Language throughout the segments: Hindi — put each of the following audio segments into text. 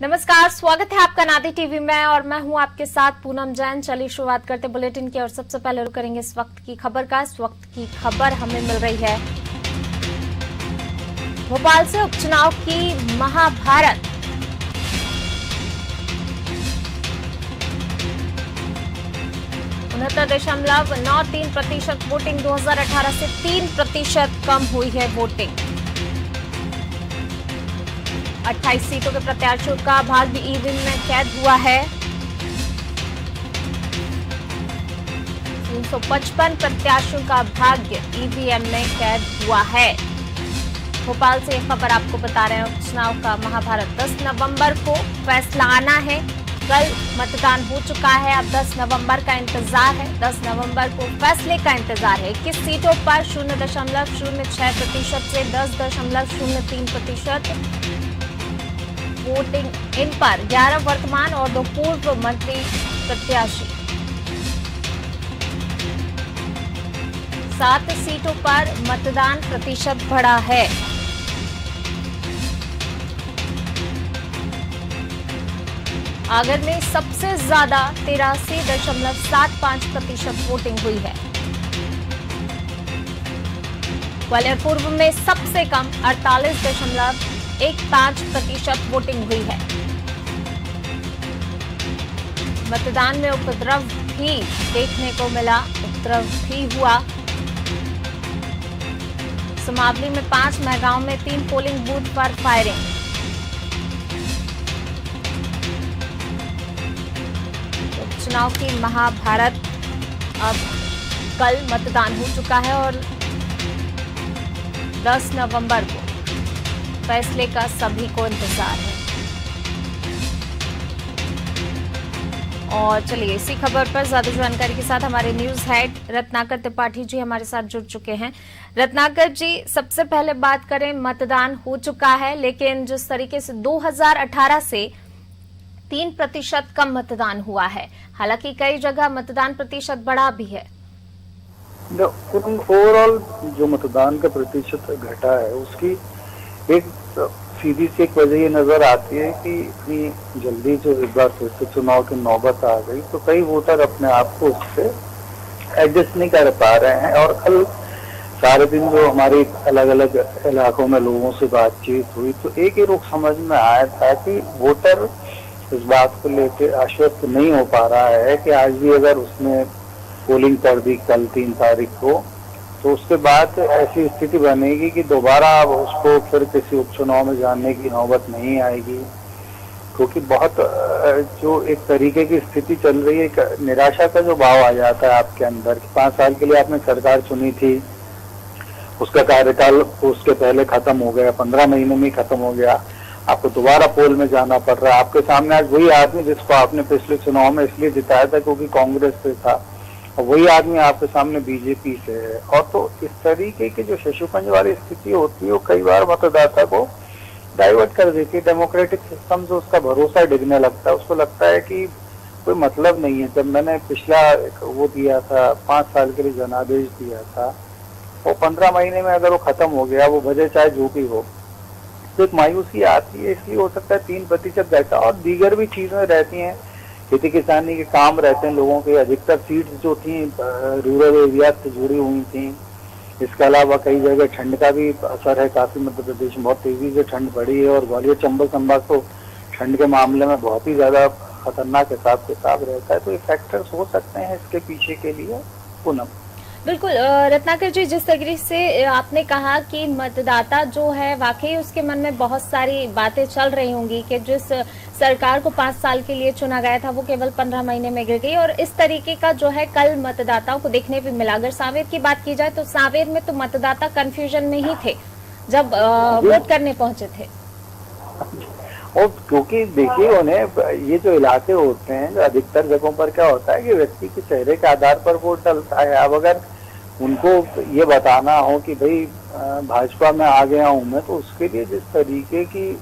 नमस्कार, स्वागत है आपका नादी टीवी में और मैं हूं आपके साथ पूनम जैन। चलिए शुरुआत करते बुलेटिन की और सबसे पहले रुक करेंगे इस वक्त की खबर का। इस वक्त की खबर हमें मिल रही है भोपाल से उपचुनाव की महाभारत। %93 वोटिंग 2018 से 3% कम हुई है वोटिंग। 28 सीटों के प्रत्याशियों का भाग्य ईवीएम में कैद हुआ है। 355 प्रत्याशियों का भाग्य ईवीएम में कैद हुआ है। भोपाल से यह खबर आपको बता रहे हैं। उपचुनाव का महाभारत 10 नवंबर को फैसला आना है। कल मतदान हो चुका है, अब 10 नवंबर का इंतजार है। 10 नवंबर को फैसले का इंतजार है। 21 सीटों पर 0.06% से 10.03% वोटिंग इन पर 11 वर्तमान और 2 पूर्व मंत्री प्रत्याशी। 7 सीटों पर मतदान प्रतिशत बढ़ा है। आगर में सबसे ज्यादा 83.75% वोटिंग हुई है। ग्वालियर पूर्व में सबसे कम 48.15% वोटिंग हुई है। मतदान में उपद्रव भी देखने को मिला, उपद्रव भी हुआ। सुमावली में 5, महगांव में 3 पोलिंग बूथ पर फायरिंग। उपचुनाव की महाभारत, अब कल मतदान हो चुका है और 10 नवंबर को फैसले का सभी को इंतजार है। और चलिए इसी खबर पर ज्यादा जानकारी के साथ हमारे न्यूज हेड रत्नाकर त्रिपाठी जी हमारे साथ जुड़ चुके हैं। रत्नाकर जी, सबसे पहले बात करें, मतदान हो चुका है लेकिन जिस तरीके से 2018 से 3% कम मतदान हुआ है, हालांकि कई जगह मतदान प्रतिशत बढ़ा भी है। ओवरऑल जो मतदान का प्रतिशत घटा है उसकी एक सीधी सी एक वजह ये नजर आती है कि इतनी जल्दी जो एक बार फिर से चुनाव की नौबत आ गई तो कई वोटर अपने आप को उससे एडजस्ट नहीं कर पा रहे हैं। और कल सारे दिन जो हमारी अलग अलग इलाकों में लोगों से बातचीत हुई तो एक ही रुख समझ में आया था कि वोटर इस बात को लेकर आश्वस्त नहीं हो पा रहा है कि आज भी अगर उसने पोलिंग कर दी कल 3 तारीख को तो उसके बाद ऐसी स्थिति बनेगी कि दोबारा उसको फिर किसी उपचुनाव में जाने की नौबत नहीं आएगी, क्योंकि बहुत जो एक तरीके की स्थिति चल रही है, निराशा का जो भाव आ जाता है आपके अंदर कि 5 साल के लिए आपने सरकार चुनी थी, उसका कार्यकाल उसके पहले खत्म हो गया, 15 महीने में खत्म हो गया, आपको दोबारा पोल में जाना पड़ रहा है। आपके सामने आज वही आदमी जिसको आपने पिछले चुनाव में इसलिए जिताया था क्योंकि कांग्रेस से था, और वही आदमी आपके सामने बीजेपी से है। और तो इस तरीके की जो शशुपंज वाली स्थिति होती है वो कई बार मतदाता को डाइवर्ट कर देती है। डेमोक्रेटिक सिस्टम से उसका भरोसा डिगने लगता है, उसको लगता है कि कोई मतलब नहीं है। जब मैंने पिछला वो दिया था 5 साल के लिए जनादेश दिया था, वो 15 महीने में अगर वो खत्म हो गया, वो वजह चाहे जो भी हो, तो एक मायूसी आती है। इसलिए हो सकता है 3% घटा, और दीगर भी चीजें रहती हैं, खेती किसानी के काम रहते हैं लोगों के। अधिकतर सीट्स जो थी रूरल एरिया से जुड़ी हुई थी। इसके अलावा कई जगह ठंड का भी असर है, काफी मध्य प्रदेश में बहुत तेजी से ठंड बढ़ी है और ग्वालियर चंबल संभाग तो ठंड के मामले में बहुत ही ज्यादा खतरनाक हिसाब किताब रहता है। तो ये फैक्टर्स हो सकते हैं इसके पीछे के लिए। पूनम, बिल्कुल रत्नाकर जी, जिस तरीके से आपने कहा कि मतदाता जो है वाकई उसके मन में बहुत सारी बातें चल रही होंगी कि जिस सरकार को 5 साल के लिए चुना गया था वो केवल 15 महीने में गिर गई, और इस तरीके का जो है कल मतदाताओं को देखने भी मिला। अगर सांवेर की बात की जाए तो सांवेर में तो मतदाता कंफ्यूजन में ही थे जब वोट करने पहुंचे थे। और क्योंकि देखिए उन्हें ये जो इलाके होते हैं, अधिकतर जगहों पर क्या होता है कि व्यक्ति के चेहरे के आधार पर वोट डलता है। अब अगर उनको ये बताना हो कि भाई भाजपा में आ गया हूं मैं, तो उसके लिए जिस तरीके की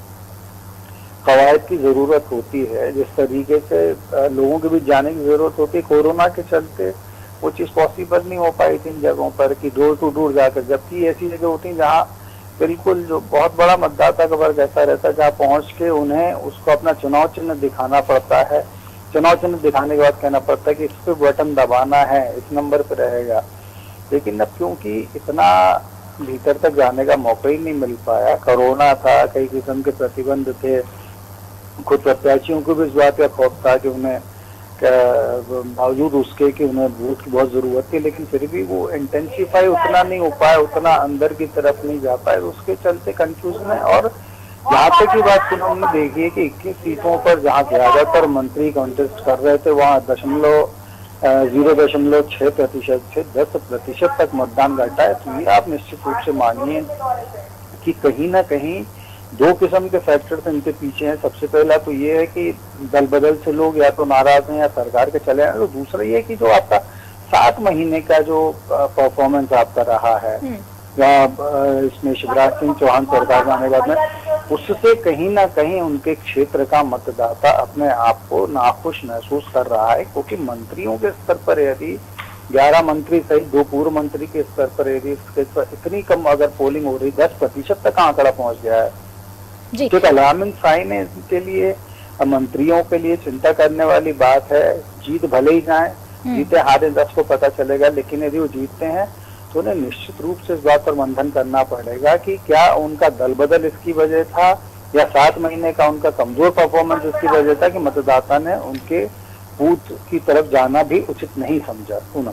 कवायद की जरूरत होती है, जिस तरीके से लोगों के बीच जाने की जरूरत होती है, कोरोना के चलते वो चीज पॉसिबल नहीं हो पाई थी इन जगहों पर कि डोर टू डोर जाकर। जबकि ऐसी जगह होती है जहाँ बिल्कुल जो बहुत बड़ा मतदाता का वर्ग ऐसा रहता है जहाँ पहुंच के उन्हें उसको अपना चुनाव चिन्ह दिखाना पड़ता है। चुनाव चिन्ह दिखाने के बाद कहना पड़ता है कि इस पे बटन दबाना है, इस नंबर पे रहेगा। लेकिन अब क्योंकि इतना भीतर तक जाने का मौका ही नहीं मिल पाया, कोरोना था, कई किस्म के प्रतिबंध थे, खुद प्रत्याशियों को भी इस बात का खौफ था कि उन्हें बावजूद उसके कि उन्हें वोट की बहुत जरूरत थी, लेकिन फिर भी वो इंटेंसिफाई उतना नहीं हो पाया, उतना अंदर की तरफ नहीं जा पाए, उसके चलते कंफ्यूजन है। और यहाँ तक की बात उन्होंने देखी है कि 21 सीटों पर जहाँ ज्यादातर मंत्री कॉन्टेस्ट कर रहे थे वहाँ 0.6% से 10% तक मतदान घटा है। तो ये आप निश्चित रूप से मानिए कि कहीं ना कहीं दो किस्म के फैक्टर्स इनके पीछे हैं। सबसे पहला तो ये है कि दल बदल से लोग या तो नाराज हैं या सरकार के चले हैं। तो दूसरा ये है कि जो आपका 7 महीने का जो परफॉर्मेंस आपका रहा है इसमें शिवराज सिंह चौहान सरकार आने के बाद में, उससे कहीं ना कहीं उनके क्षेत्र का मतदाता अपने आप को नाखुश महसूस कर रहा है। क्योंकि मंत्रियों के स्तर पर यदि 11 मंत्री सहित 2 पूर्व मंत्री के स्तर पर यदि इतनी कम अगर पोलिंग हो रही, 10% तक आंकड़ा पहुंच गया है, तो एक अलार्मिंग साइन है इनके लिए, मंत्रियों के लिए चिंता करने वाली बात है। जीत भले ही जाए, जीते हारे 10 को पता चलेगा, लेकिन यदि वो जीतते हैं तो उन्हें निश्चित रूप से इस बात पर मंथन करना पड़ेगा कि क्या उनका दल बदल इसकी वजह था या 7 महीने का उनका कमजोर परफॉर्मेंस इसकी वजह था कि मतदाता ने उनके बूथ की तरफ जाना भी उचित नहीं समझा। पूनम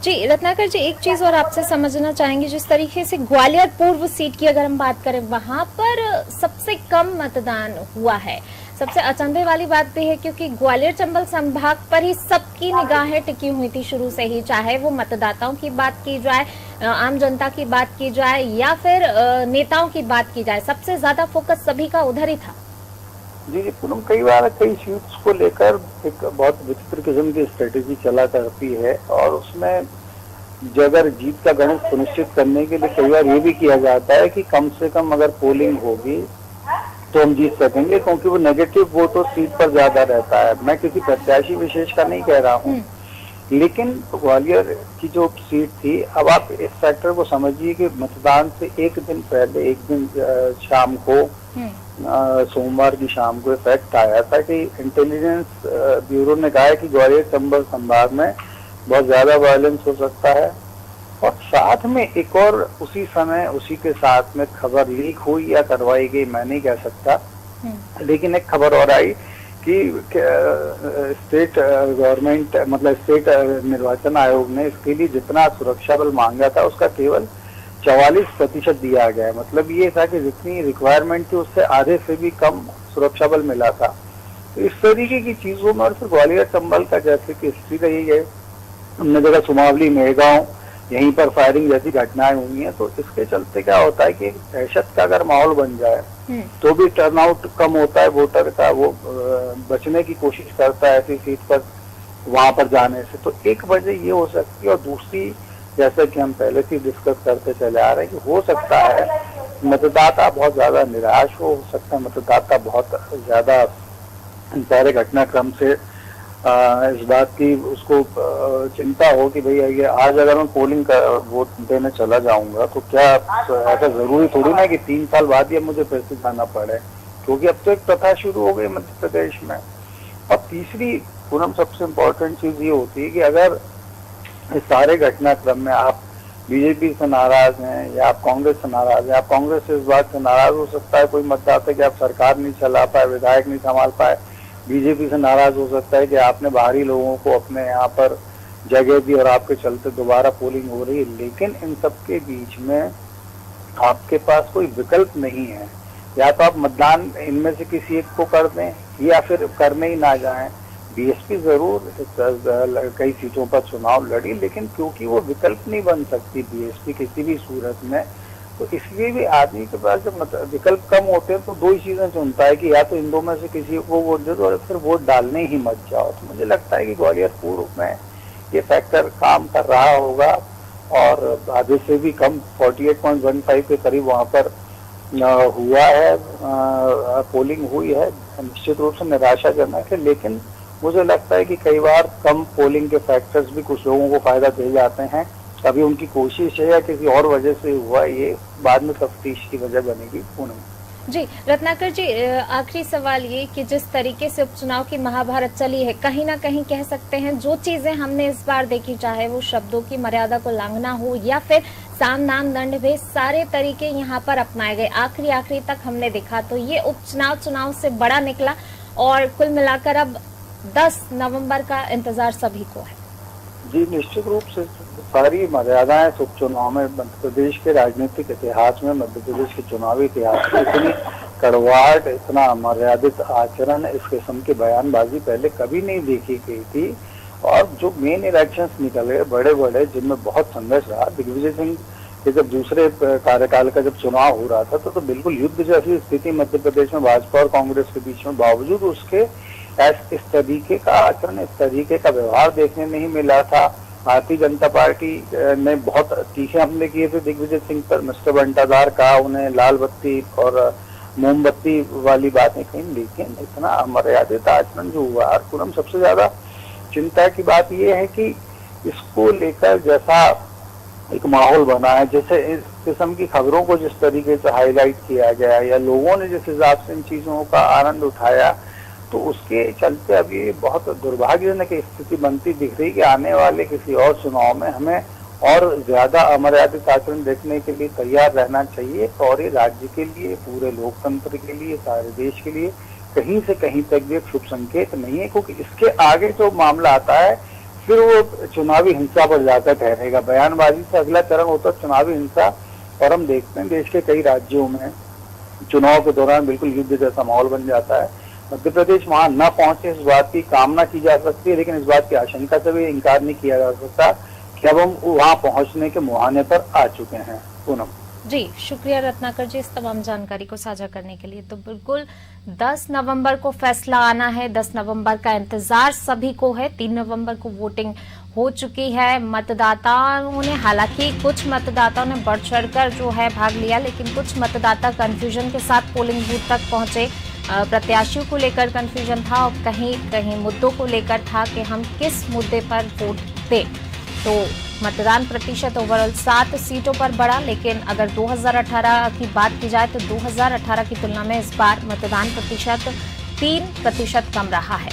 जी, रत्नाकर जी, एक चीज और आपसे समझना चाहेंगे, जिस तरीके से ग्वालियर पूर्व सीट की अगर हम बात करें, वहां पर सबसे कम मतदान हुआ है। सबसे अचंभे वाली बात भी है क्योंकि ग्वालियर चंबल संभाग पर ही सबकी निगाहें टिकी हुई थी शुरू से ही, चाहे वो मतदाताओं की बात की जाए, आम जनता की बात की जाए या फिर नेताओं की बात की जाए, सबसे ज्यादा फोकस सभी का उधर ही था। जी पूनम, कई बार कई सीट्स को लेकर एक बहुत विचित्र किस्म की स्ट्रेटेजी चला करती है और उसमें अगर जीत का गणित सुनिश्चित करने के लिए कई बार ये भी किया जाता है कि कम से कम अगर पोलिंग होगी तो हम जीत सकेंगे, क्योंकि वो नेगेटिव वोट तो सीट पर ज्यादा रहता है। मैं किसी प्रत्याशी विशेष का नहीं कह रहा हूँ, लेकिन ग्वालियर की जो सीट थी, अब आप इस फैक्टर को समझिए कि मतदान से एक दिन पहले, एक दिन शाम को, सोमवार की शाम को इफेक्ट आया था कि इंटेलिजेंस ब्यूरो ने कहा है कि ग्वालियर चंबल संभाग में बहुत ज्यादा वायलेंस हो सकता है। और साथ में एक और उसी समय उसी के साथ में खबर लीक हुई या करवाई गई, मैं नहीं कह सकता, लेकिन एक खबर और आई कि स्टेट गवर्नमेंट मतलब स्टेट निर्वाचन आयोग ने इसके लिए जितना सुरक्षा बल मांगा था उसका केवल 44% दिया गया है। मतलब ये था कि जितनी रिक्वायरमेंट थी उससे आधे से भी कम सुरक्षा बल मिला था। तो इस तरीके की चीजों में और फिर ग्वालियर चंबल का जैसे कि हिस्ट्री रही है, हमने देखा सुमावली मेहगांव यहीं पर फायरिंग जैसी घटनाएं हुई हैं। तो इसके चलते क्या होता है कि दहशत का अगर माहौल बन जाए तो भी टर्नआउट कम होता है वोटर का, वो बचने की कोशिश करता है ऐसी सीट पर वहां पर जाने से। तो एक वजह ये हो सकती है, और दूसरी जैसे कि हम पहले से डिस्कस करते चले आ रहे हैं कि हो सकता है मतदाता बहुत ज्यादा निराश हो सकता है मतदाता बहुत ज्यादा सारे घटनाक्रम से इस बात की उसको चिंता हो कि भैया ये आज अगर मैं पोलिंग का वोट देने चला जाऊंगा तो क्या ऐसा जरूरी थोड़ी ना कि 3 साल बाद ही मुझे फिर से जाना पड़े, क्योंकि अब तो एक प्रथा शुरू हो गई मध्य प्रदेश में। और तीसरी पूनम सबसे इम्पोर्टेंट चीज ये होती है कि अगर इस सारे घटनाक्रम में आप बीजेपी से नाराज हैं या आप कांग्रेस से नाराज हैं, आप कांग्रेस से इस बात से नाराज हो सकता है कोई मतदाता कि आप सरकार नहीं चला पाए, विधायक नहीं संभाल पाए। बीजेपी से नाराज हो सकता है कि आपने बाहरी लोगों को अपने यहाँ पर जगह दी और आपके चलते दोबारा पोलिंग हो रही है। लेकिन इन सब के बीच में आपके पास कोई विकल्प नहीं है, या तो आप मतदान इनमें से किसी एक को कर दें या फिर करने ही ना जाएं। बीएसपी जरूर कई सीटों पर चुनाव लड़ी, लेकिन क्योंकि वो विकल्प नहीं बन सकती बीएसपी किसी भी सूरत में, तो इसलिए भी आदमी के पास जब विकल्प कम होते हैं तो 2 ही चीजें चुनता है कि या तो इन 2 में से किसी को वोट दे दो और फिर वोट डालने ही मत जाओ। तो मुझे लगता है कि ग्वालियर पूर्व में ये फैक्टर काम कर रहा होगा और आधे से भी कम 48.15 के करीब वहां पर हुआ है, पोलिंग हुई है। निश्चित रूप से निराशाजनक है, लेकिन मुझे लगता है कि कई बार कम पोलिंग के फैक्टर्स भी कुछ लोगों को फायदा दे जाते हैं अभी उनकी कोशिश है या किसी और वजह से हुआ, ये बाद में तफ्तीश की वजह बनेगी। पूनम जी, रत्नाकर जी, आखिरी सवाल ये कि जिस तरीके से उपचुनाव की महाभारत चली है, कहीं ना कहीं कह सकते हैं जो चीजें हमने इस बार देखी, चाहे वो शब्दों की मर्यादा को लांघना हो या फिर साम नाम दंड भेद, सारे तरीके यहाँ पर अपनाए गए, आखिरी तक हमने देखा। तो ये उपचुनाव चुनाव से बड़ा निकला और कुल मिलाकर अब 10 नवंबर का इंतजार सभी को है। जी, निश्चित रूप से सारी मर्यादाएं उपचुनाव में मध्य प्रदेश के राजनीतिक इतिहास में, मध्य प्रदेश के चुनावी इतिहास में इतनी कड़वाहट, इतना मर्यादित आचरण, इस किस्म की बयानबाजी पहले कभी नहीं देखी गई थी। और जो मेन इलेक्शंस निकले बड़े बड़े, जिनमें बहुत संघर्ष रहा, दिग्विजय सिंह के जब दूसरे कार्यकाल का जब चुनाव हो रहा था तो बिल्कुल युद्ध जैसी स्थिति मध्य प्रदेश में भाजपा और कांग्रेस के बीच में, बावजूद उसके इस तरीके का आचरण, इस तरीके का व्यवहार देखने नहीं मिला था। भारतीय जनता पार्टी ने बहुत तीखे हमले किए थे दिग्विजय सिंह पर, मिस्टर बंटाधार का उन्हें लाल बत्ती और मोमबत्ती वाली बातें कही, लेकिन इतना अमर्यादित आचरण जो हुआ। और पूनम, सबसे ज्यादा चिंता की बात यह है कि इसको लेकर जैसा एक माहौल बना है, जैसे इस किस्म की खबरों को जिस तरीके से हाईलाइट किया गया या लोगों ने जिस हिसाब से इन चीजों का आनंद उठाया, तो उसके चलते अब ये बहुत दुर्भाग्यजनक स्थिति बनती दिख रही कि आने वाले किसी और चुनाव में हमें और ज्यादा अमर्यादित आचरण देखने के लिए तैयार रहना चाहिए। और ये राज्य के लिए, पूरे लोकतंत्र के लिए, सारे देश के लिए कहीं से कहीं तक भी एक शुभ संकेत नहीं है, क्योंकि इसके आगे जो मामला आता है फिर वो चुनावी हिंसा पर जाकर ठहरेगा। बयानबाजी से अगला चरण होता है चुनावी हिंसा, और हम देखते हैं देश के कई राज्यों में चुनाव के दौरान बिल्कुल युद्ध जैसा माहौल बन जाता है। मध्य प्रदेश वहां न पहुंचे, इस बात की कामना की जा सकती है, लेकिन इस बात की आशंका से भी इनकार नहीं किया जा सकता कि अब हम वहां पहुंचने के मुहाने पर आ चुके हैं। पूनम जी, शुक्रिया रत्नाकर जी इस तमाम जानकारी को साझा करने के लिए। तो बिल्कुल 10 नवंबर को फैसला आना है, 10 नवंबर का इंतजार सभी को है। 3 नवंबर को वोटिंग हो चुकी है। मतदाताओं ने, हालांकि कुछ मतदाताओं ने बढ़ चढ़कर जो है भाग लिया, लेकिन कुछ मतदाता कंफ्यूजन के साथ पोलिंग बूथ तक पहुंचे। प्रत्याशियों को लेकर कंफ्यूजन था और कहीं कहीं मुद्दों को लेकर था कि हम किस मुद्दे पर वोट दें। तो मतदान प्रतिशत ओवरऑल 7 सीटों पर बढ़ा, लेकिन अगर 2018 की बात की जाए तो 2018 की तुलना में इस बार मतदान प्रतिशत 3% कम रहा है।